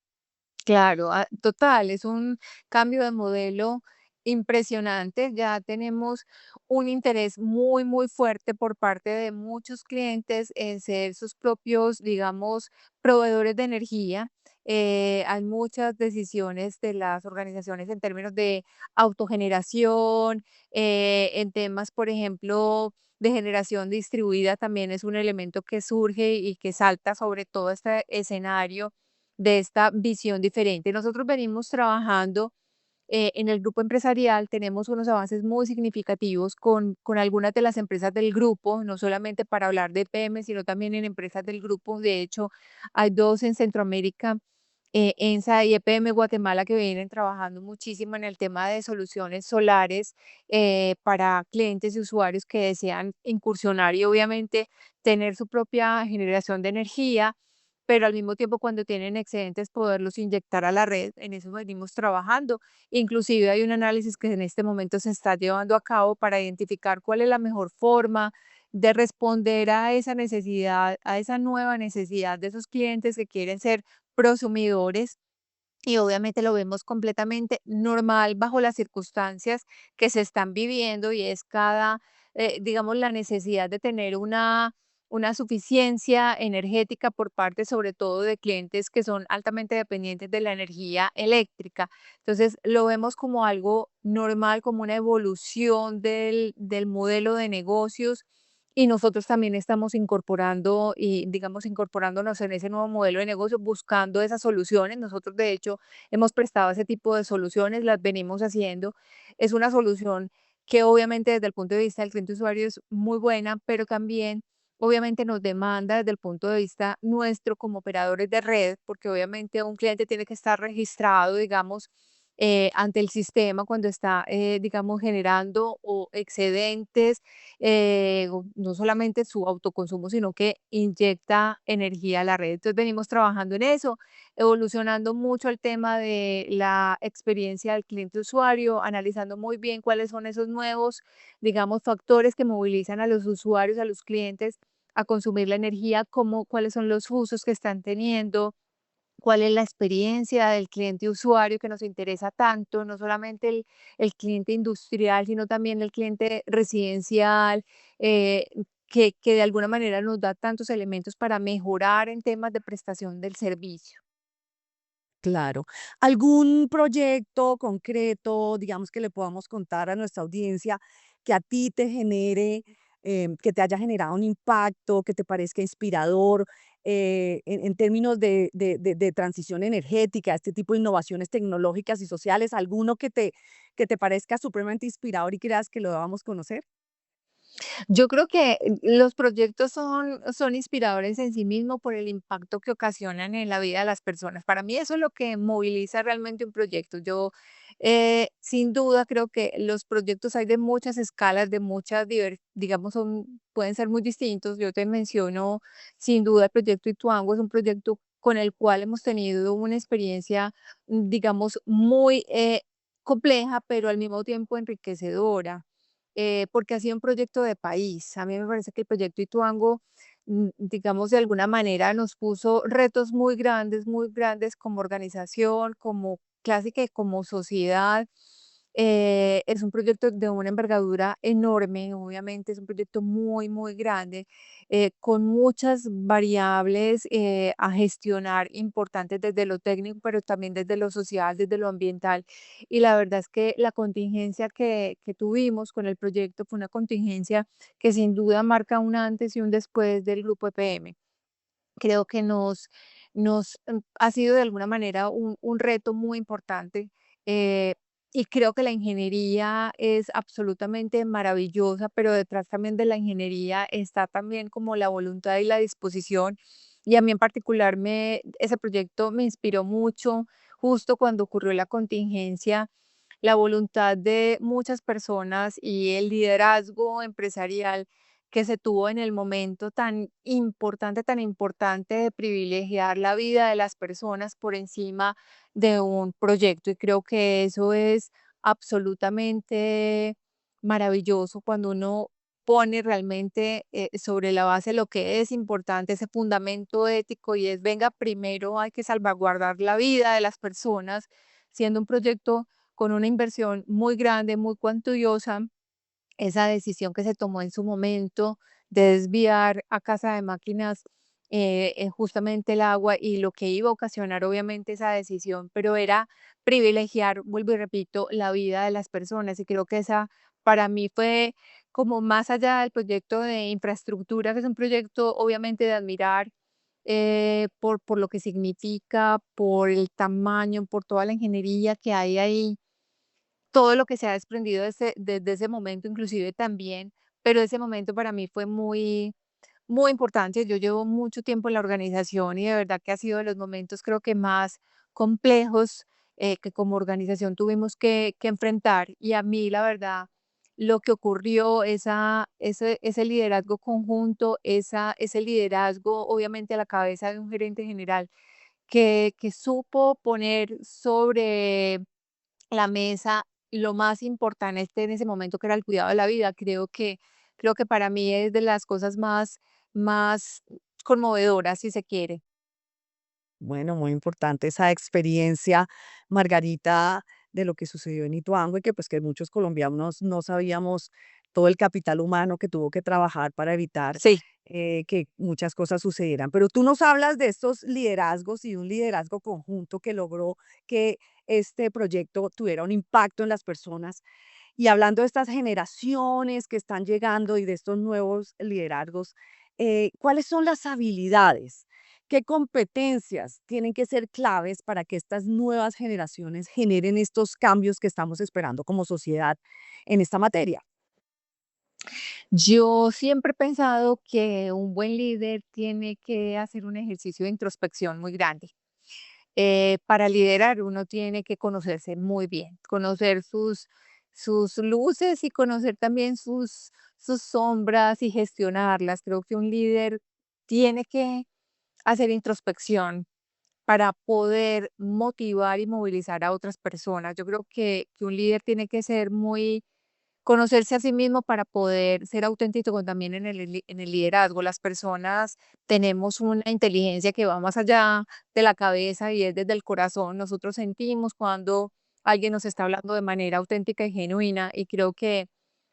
Claro, total, es un cambio de modelo impresionante. Ya tenemos un interés muy, muy fuerte por parte de muchos clientes en ser sus propios, digamos, proveedores de energía. Hay muchas decisiones de las organizaciones en términos de autogeneración, en temas, por ejemplo, de generación distribuida también es un elemento que surge y que salta sobre todo este escenario de esta visión diferente. Nosotros venimos trabajando en el grupo empresarial, tenemos unos avances muy significativos con algunas de las empresas del grupo, no solamente para hablar de PM, sino también en empresas del grupo. De hecho, hay dos en Centroamérica, ENSA y EPM Guatemala, que vienen trabajando muchísimo en el tema de soluciones solares para clientes y usuarios que desean incursionar y obviamente tener su propia generación de energía, pero al mismo tiempo cuando tienen excedentes poderlos inyectar a la red. En eso venimos trabajando. Inclusive hay un análisis que en este momento se está llevando a cabo para identificar cuál es la mejor forma de responder a esa necesidad, a esa nueva necesidad de esos clientes que quieren ser prosumidores, y obviamente lo vemos completamente normal bajo las circunstancias que se están viviendo y es digamos, la necesidad de tener una suficiencia energética por parte sobre todo de clientes que son altamente dependientes de la energía eléctrica. Entonces lo vemos como algo normal, como una evolución del modelo de negocios, y nosotros también estamos incorporando y, digamos, incorporándonos en ese nuevo modelo de negocio, buscando esas soluciones. Nosotros, de hecho, hemos prestado ese tipo de soluciones, las venimos haciendo. Es una solución que obviamente desde el punto de vista del cliente usuario es muy buena, pero también obviamente nos demanda desde el punto de vista nuestro como operadores de red, porque obviamente un cliente tiene que estar registrado, digamos, ante el sistema cuando está, digamos, generando o excedentes, no solamente su autoconsumo, sino que inyecta energía a la red. Entonces venimos trabajando en eso, evolucionando mucho el tema de la experiencia del cliente usuario, analizando muy bien cuáles son esos nuevos, digamos, factores que movilizan a los usuarios, a los clientes a consumir la energía, cuáles son los usos que están teniendo, cuál es la experiencia del cliente usuario que nos interesa tanto, no solamente el cliente industrial, sino también el cliente residencial, eh, que de alguna manera nos da tantos elementos para mejorar en temas de prestación del servicio. Claro. ¿Algún proyecto concreto, digamos, que le podamos contar a nuestra audiencia que a ti te genere, que te haya generado un impacto, que te parezca inspirador, en términos de transición energética, este tipo de innovaciones tecnológicas y sociales? ¿Alguno que te parezca supremamente inspirador y creas que lo debamos conocer? Yo creo que los proyectos son inspiradores en sí mismos por el impacto que ocasionan en la vida de las personas. Para mí eso es lo que moviliza realmente un proyecto. Yo, sin duda, creo que los proyectos hay de muchas escalas, de muchas, digamos, pueden ser muy distintos. Yo te menciono, sin duda, el proyecto Ituango es un proyecto con el cual hemos tenido una experiencia, digamos, muy compleja, pero al mismo tiempo enriquecedora, porque ha sido un proyecto de país. A mí me parece que el proyecto Ituango, digamos, de alguna manera nos puso retos muy grandes como organización, como clásica y como sociedad. Es un proyecto de una envergadura enorme, obviamente es un proyecto muy, muy grande, con muchas variables a gestionar importantes desde lo técnico, pero también desde lo social, desde lo ambiental. Y la verdad es que la contingencia que tuvimos con el proyecto fue una contingencia que sin duda marca un antes y un después del grupo EPM. Creo que ha sido de alguna manera un reto muy importante, eh, y creo que la ingeniería es absolutamente maravillosa, pero detrás también de la ingeniería está también como la voluntad y la disposición. Y a mí en particular ese proyecto me inspiró mucho justo cuando ocurrió la contingencia, la voluntad de muchas personas y el liderazgo empresarial que se tuvo en el momento tan importante de privilegiar la vida de las personas por encima de un proyecto. Y creo que eso es absolutamente maravilloso cuando uno pone realmente sobre la base lo que es importante, ese fundamento ético y es, venga, primero hay que salvaguardar la vida de las personas, siendo un proyecto con una inversión muy grande, muy cuantiosa. Esa decisión que se tomó en su momento de desviar a Casa de Máquinas justamente el agua y lo que iba a ocasionar obviamente esa decisión, pero era privilegiar, vuelvo y repito, la vida de las personas y creo que esa para mí fue como más allá del proyecto de infraestructura, que es un proyecto obviamente de admirar por lo que significa, por el tamaño, por toda la ingeniería que hay ahí, todo lo que se ha desprendido desde ese momento, inclusive también, pero ese momento para mí fue muy importante. Yo llevo mucho tiempo en la organización y de verdad que ha sido de los momentos creo que más complejos que como organización tuvimos que enfrentar. Y a mí, la verdad, lo que ocurrió, ese liderazgo conjunto, ese liderazgo obviamente a la cabeza de un gerente general que supo poner sobre la mesa lo más importante en ese momento, que era el cuidado de la vida. Creo que para mí es de las cosas más conmovedoras, si se quiere. Bueno, muy importante esa experiencia, Margarita, de lo que sucedió en Ituango y que pues que muchos colombianos no sabíamos todo el capital humano que tuvo que trabajar para evitar Sí. que muchas cosas sucedieran. Pero tú nos hablas de estos liderazgos y un liderazgo conjunto que logró que este proyecto tuviera un impacto en las personas. Y hablando de estas generaciones que están llegando y de estos nuevos liderazgos, ¿cuáles son las habilidades? ¿Qué competencias tienen que ser claves para que estas nuevas generaciones generen estos cambios que estamos esperando como sociedad en esta materia? Yo siempre he pensado que un buen líder tiene que hacer un ejercicio de introspección muy grande. Para liderar uno tiene que conocerse muy bien, conocer sus luces y conocer también sus sombras y gestionarlas. Creo que un líder tiene que hacer introspección para poder motivar y movilizar a otras personas. Yo creo que un líder tiene que ser muy conocerse a sí mismo para poder ser auténtico también en el liderazgo. Las personas tenemos una inteligencia que va más allá de la cabeza y es desde el corazón. Nosotros sentimos cuando alguien nos está hablando de manera auténtica y genuina y creo que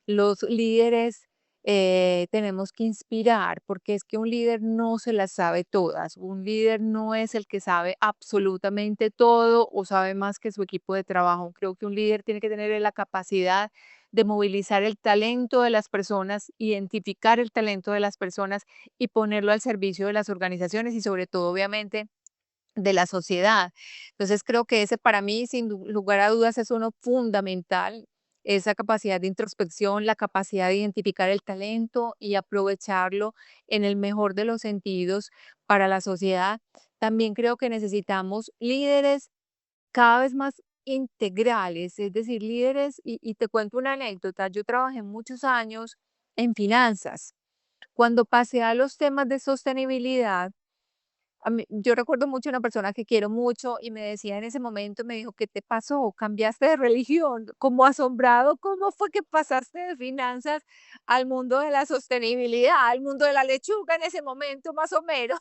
los líderes tenemos que inspirar porque es que un líder no se las sabe todas. Un líder no es el que sabe absolutamente todo o sabe más que su equipo de trabajo. Creo que un líder tiene que tener la capacidad de movilizar el talento de las personas, identificar el talento de las personas y ponerlo al servicio de las organizaciones y sobre todo, obviamente, de la sociedad. Entonces, creo que ese para mí, sin lugar a dudas, es uno fundamental, esa capacidad de introspección, la capacidad de identificar el talento y aprovecharlo en el mejor de los sentidos para la sociedad. También creo que necesitamos líderes cada vez más integrales, es decir, líderes, y te cuento una anécdota, yo trabajé muchos años en finanzas. Cuando pasé a los temas de sostenibilidad, yo recuerdo mucho una persona que quiero mucho y me decía en ese momento, me dijo, ¿qué te pasó? ¿Cambiaste de religión? Como asombrado, ¿cómo fue que pasaste de finanzas al mundo de la sostenibilidad, al mundo de la lechuga en ese momento, más o menos?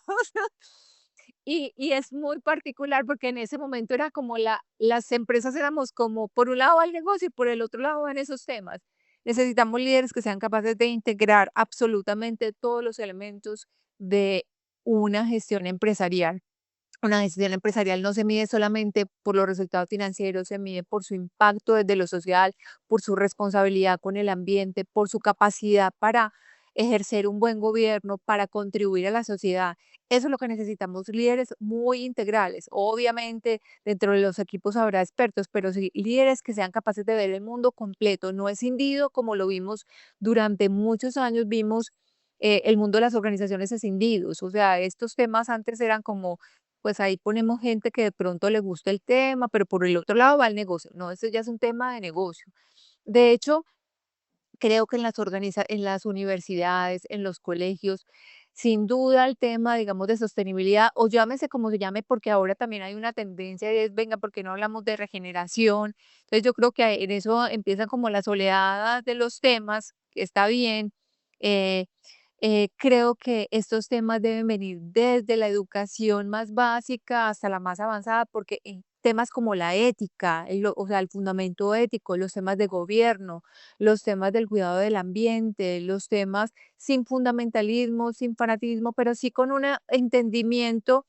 Y es muy particular porque en ese momento era como las empresas éramos como por un lado al negocio y por el otro lado en esos temas. Necesitamos líderes que sean capaces de integrar absolutamente todos los elementos de una gestión empresarial. Una gestión empresarial no se mide solamente por los resultados financieros, se mide por su impacto desde lo social, por su responsabilidad con el ambiente, por su capacidad para ejercer un buen gobierno, para contribuir a la sociedad. Eso es lo que necesitamos, líderes muy integrales. Obviamente, dentro de los equipos habrá expertos, pero sí líderes que sean capaces de ver el mundo completo, no escindido como lo vimos durante muchos años, vimos el mundo de las organizaciones escindidos. O sea, estos temas antes eran como pues ahí ponemos gente que de pronto le gusta el tema, pero por el otro lado va el negocio. No, eso ya es un tema de negocio. De hecho, creo que en las universidades, en los colegios, sin duda el tema, digamos, de sostenibilidad, o llámese como se llame, porque ahora también hay una tendencia y es, venga, ¿por qué no hablamos de regeneración? Entonces yo creo que en eso empiezan como las oleadas de los temas, que está bien. eh, creo que estos temas deben venir desde la educación más básica hasta la más avanzada, porque temas como la ética, o sea, el fundamento ético, los temas de gobierno, los temas del cuidado del ambiente, los temas sin fundamentalismo, sin fanatismo, pero sí con un entendimiento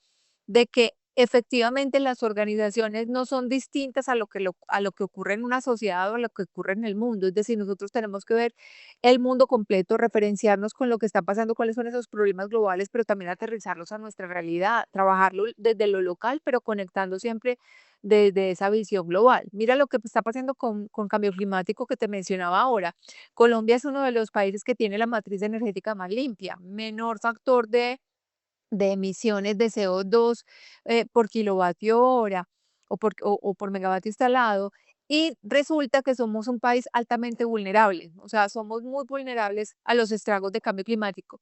de que efectivamente las organizaciones no son distintas a lo que ocurre en una sociedad o a lo que ocurre en el mundo. Es decir, nosotros tenemos que ver el mundo completo, referenciarnos con lo que está pasando, cuáles son esos problemas globales, pero también aterrizarlos a nuestra realidad, trabajarlo desde lo local, pero conectando siempre desde esa visión global. Mira lo que está pasando con cambio climático que te mencionaba ahora. Colombia es uno de los países que tiene la matriz energética más limpia, menor factor de emisiones de CO2 por kilovatio hora o por megavatio instalado. Y resulta que somos un país altamente vulnerable, o sea, somos muy vulnerables a los estragos de cambio climático.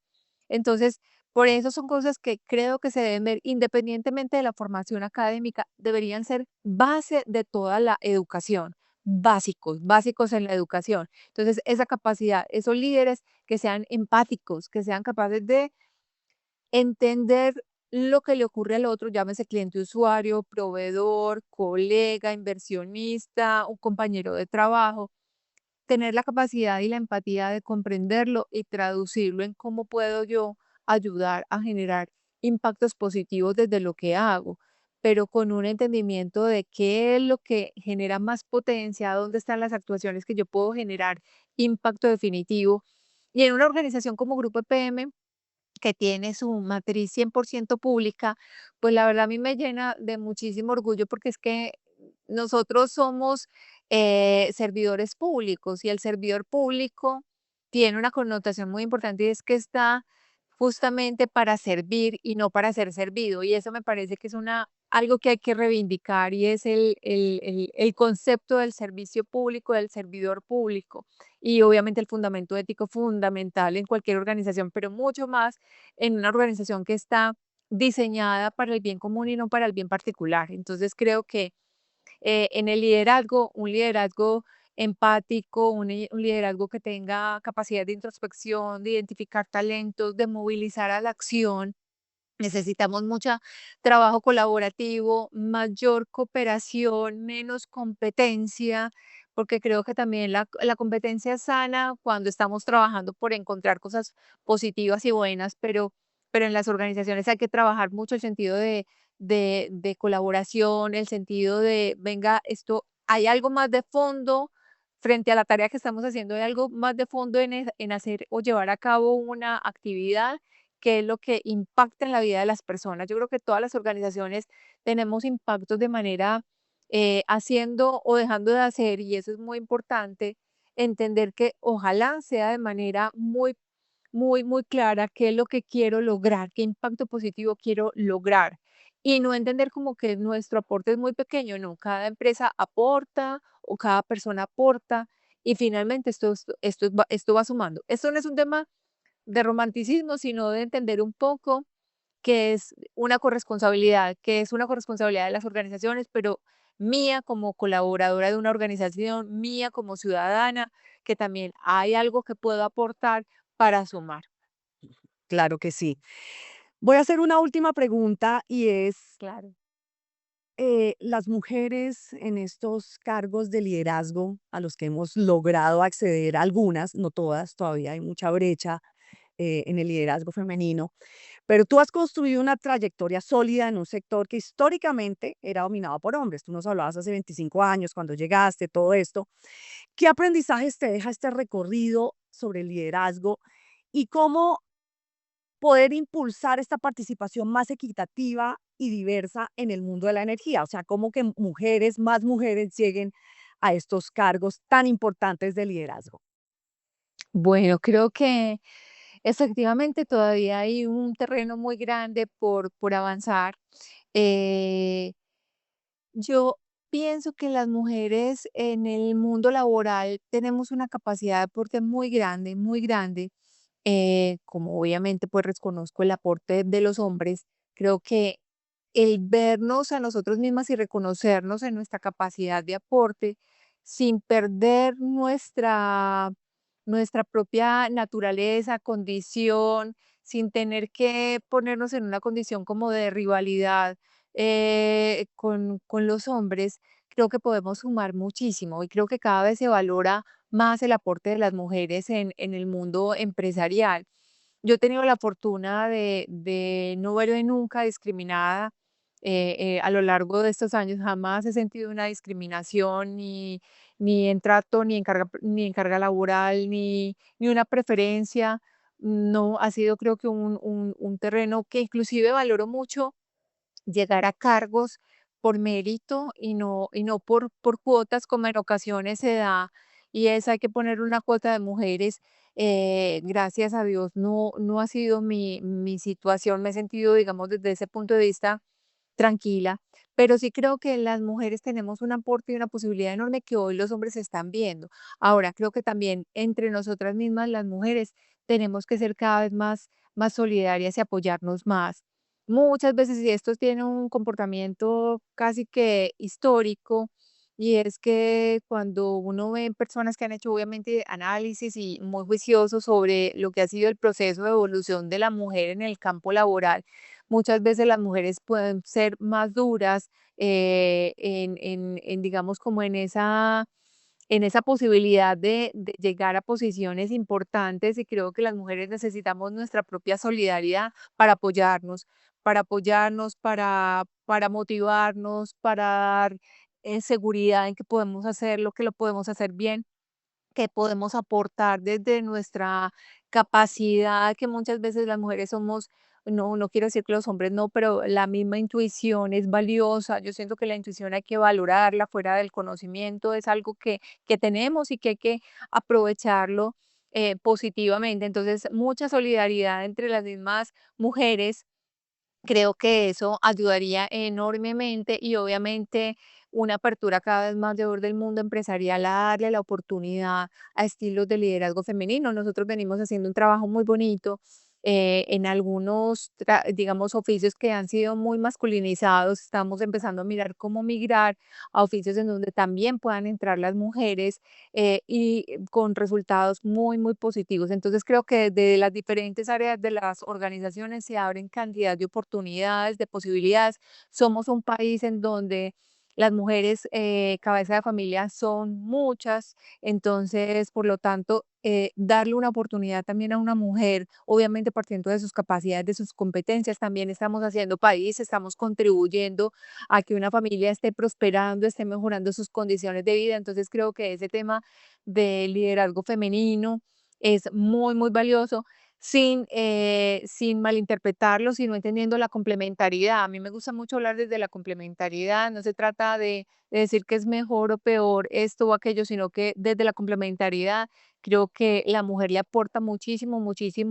Entonces, por eso son cosas que creo que se deben ver independientemente de la formación académica, deberían ser base de toda la educación, básicos en la educación. Entonces, esa capacidad, esos líderes que sean empáticos, que sean capaces de entender lo que le ocurre al otro, llámese cliente, usuario, proveedor, colega, inversionista, un compañero de trabajo, tener la capacidad y la empatía de comprenderlo y traducirlo en cómo puedo yo ayudar a generar impactos positivos desde lo que hago, pero con un entendimiento de qué es lo que genera más potencia, dónde están las actuaciones que yo puedo generar impacto definitivo. Y en una organización como Grupo EPM, que tiene su matriz 100% pública, pues la verdad a mí me llena de muchísimo orgullo porque es que nosotros somos servidores públicos y el servidor público tiene una connotación muy importante y es que está justamente para servir y no para ser servido. Y eso me parece que es algo que hay que reivindicar y es el concepto del servicio público, del servidor público y obviamente el fundamento ético fundamental en cualquier organización, pero mucho más en una organización que está diseñada para el bien común y no para el bien particular. Entonces creo que en el liderazgo, un liderazgo empático, un liderazgo que tenga capacidad de introspección, de identificar talentos, de movilizar a la acción. Necesitamos mucho trabajo colaborativo, mayor cooperación, menos competencia, porque creo que también la competencia es sana cuando estamos trabajando por encontrar cosas positivas y buenas, pero en las organizaciones hay que trabajar mucho el sentido de colaboración, el sentido de, venga, esto, hay algo más de fondo frente a la tarea que estamos haciendo, hay algo más de fondo en hacer o llevar a cabo una actividad qué es lo que impacta en la vida de las personas. Yo creo que todas las organizaciones tenemos impactos de manera haciendo o dejando de hacer y eso es muy importante, entender que ojalá sea de manera muy clara qué es lo que quiero lograr, qué impacto positivo quiero lograr y no entender como que nuestro aporte es muy pequeño, no, cada empresa aporta o cada persona aporta y finalmente esto va sumando. Esto no es un tema de romanticismo, sino de entender un poco que es una corresponsabilidad de las organizaciones, pero mía como colaboradora de una organización, mía como ciudadana, que también hay algo que puedo aportar para sumar. Claro que sí. Voy a hacer una última pregunta y es, Claro. las mujeres en estos cargos de liderazgo a los que hemos logrado acceder, algunas, no todas, todavía hay mucha brecha en el liderazgo femenino, pero tú has construido una trayectoria sólida en un sector que históricamente era dominado por hombres. Tú nos hablabas hace 25 años, cuando llegaste, todo esto. ¿Qué aprendizajes te deja este recorrido sobre el liderazgo y cómo poder impulsar esta participación más equitativa y diversa en el mundo de la energía? O sea, cómo que mujeres, más mujeres lleguen a estos cargos tan importantes de liderazgo. Bueno, creo que efectivamente todavía hay un terreno muy grande por avanzar. Eh, Yo pienso que las mujeres en el mundo laboral tenemos una capacidad de aporte muy grande, como obviamente pues reconozco el aporte de los hombres, creo que el vernos a nosotros mismas y reconocernos en nuestra capacidad de aporte sin perder nuestra propia naturaleza, condición, sin tener que ponernos en una condición como de rivalidad. con los hombres, creo que podemos sumar muchísimo y creo que cada vez se valora más el aporte de las mujeres en el mundo empresarial. Yo he tenido la fortuna de no verme nunca discriminada a lo largo de estos años. Jamás he sentido una discriminación ni en trato, ni en carga laboral, ni una preferencia. No, ha sido creo que un terreno que inclusive valoro mucho llegar a cargos por mérito y no por cuotas como en ocasiones se da, y es hay que poner una cuota de mujeres. Gracias a Dios no ha sido mi situación, me he sentido, digamos, desde ese punto de vista tranquila, pero sí creo que las mujeres tenemos un aporte y una posibilidad enorme que hoy los hombres están viendo. Ahora, creo que también entre nosotras mismas, las mujeres, tenemos que ser cada vez más solidarias y apoyarnos más. Muchas veces, y esto tiene un comportamiento casi que histórico, y es que cuando uno ve personas que han hecho obviamente análisis y muy juiciosos sobre lo que ha sido el proceso de evolución de la mujer en el campo laboral, muchas veces las mujeres pueden ser más duras digamos, como en esa posibilidad de llegar a posiciones importantes, y creo que las mujeres necesitamos nuestra propia solidaridad para apoyarnos, para motivarnos, para dar seguridad en que podemos hacerlo, que lo podemos hacer bien, que podemos aportar desde nuestra capacidad, que muchas veces las mujeres somos, no quiero decir que los hombres no, pero la misma intuición es valiosa. Yo siento que la intuición hay que valorarla fuera del conocimiento, es algo que tenemos y que hay que aprovecharlo positivamente. Entonces, mucha solidaridad entre las mismas mujeres. Creo que eso ayudaría enormemente y obviamente una apertura cada vez mayor del mundo empresarial a darle la oportunidad a estilos de liderazgo femenino. Nosotros venimos haciendo un trabajo muy bonito en algunos, digamos, oficios que han sido muy masculinizados. Estamos empezando a mirar cómo migrar a oficios en donde también puedan entrar las mujeres con resultados muy positivos. Entonces creo que desde las diferentes áreas de las organizaciones se abren cantidad de oportunidades, de posibilidades. Somos un país en donde las mujeres cabeza de familia son muchas, entonces, por lo tanto, darle una oportunidad también a una mujer, obviamente partiendo de sus capacidades, de sus competencias, también estamos haciendo país, estamos contribuyendo a que una familia esté prosperando, esté mejorando sus condiciones de vida. Entonces, creo que ese tema de liderazgo femenino es muy valioso, sin malinterpretarlo, sino entendiendo la complementariedad. A mí me gusta mucho hablar desde la complementariedad, no se trata de decir que es mejor o peor esto o aquello, sino que desde la complementariedad creo que la mujer le aporta muchísimo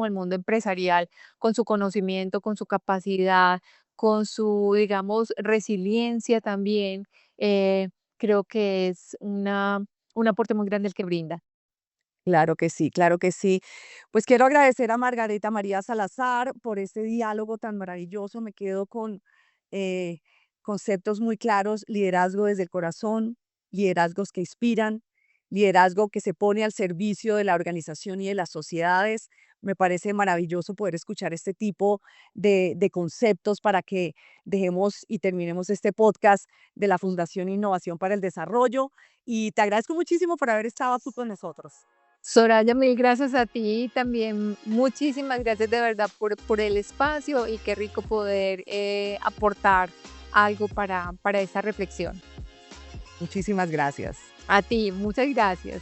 al mundo empresarial con su conocimiento, con su capacidad, con su, digamos, resiliencia también. Creo que es un aporte muy grande el que brinda. Claro que sí, claro que sí. Pues quiero agradecer a Margarita María Salazar por este diálogo tan maravilloso. Me quedo con eh, conceptos muy claros: liderazgo desde el corazón, liderazgos que inspiran, liderazgo que se pone al servicio de la organización y de las sociedades. Me parece maravilloso poder escuchar este tipo de conceptos para que dejemos y terminemos este podcast de la Fundación Innovación para el Desarrollo. Y te agradezco muchísimo por haber estado aquí con nosotros. Soraya, mil gracias a ti y también muchísimas gracias de verdad por el espacio, y qué rico poder aportar algo para esta reflexión. Muchísimas gracias. A ti, muchas gracias.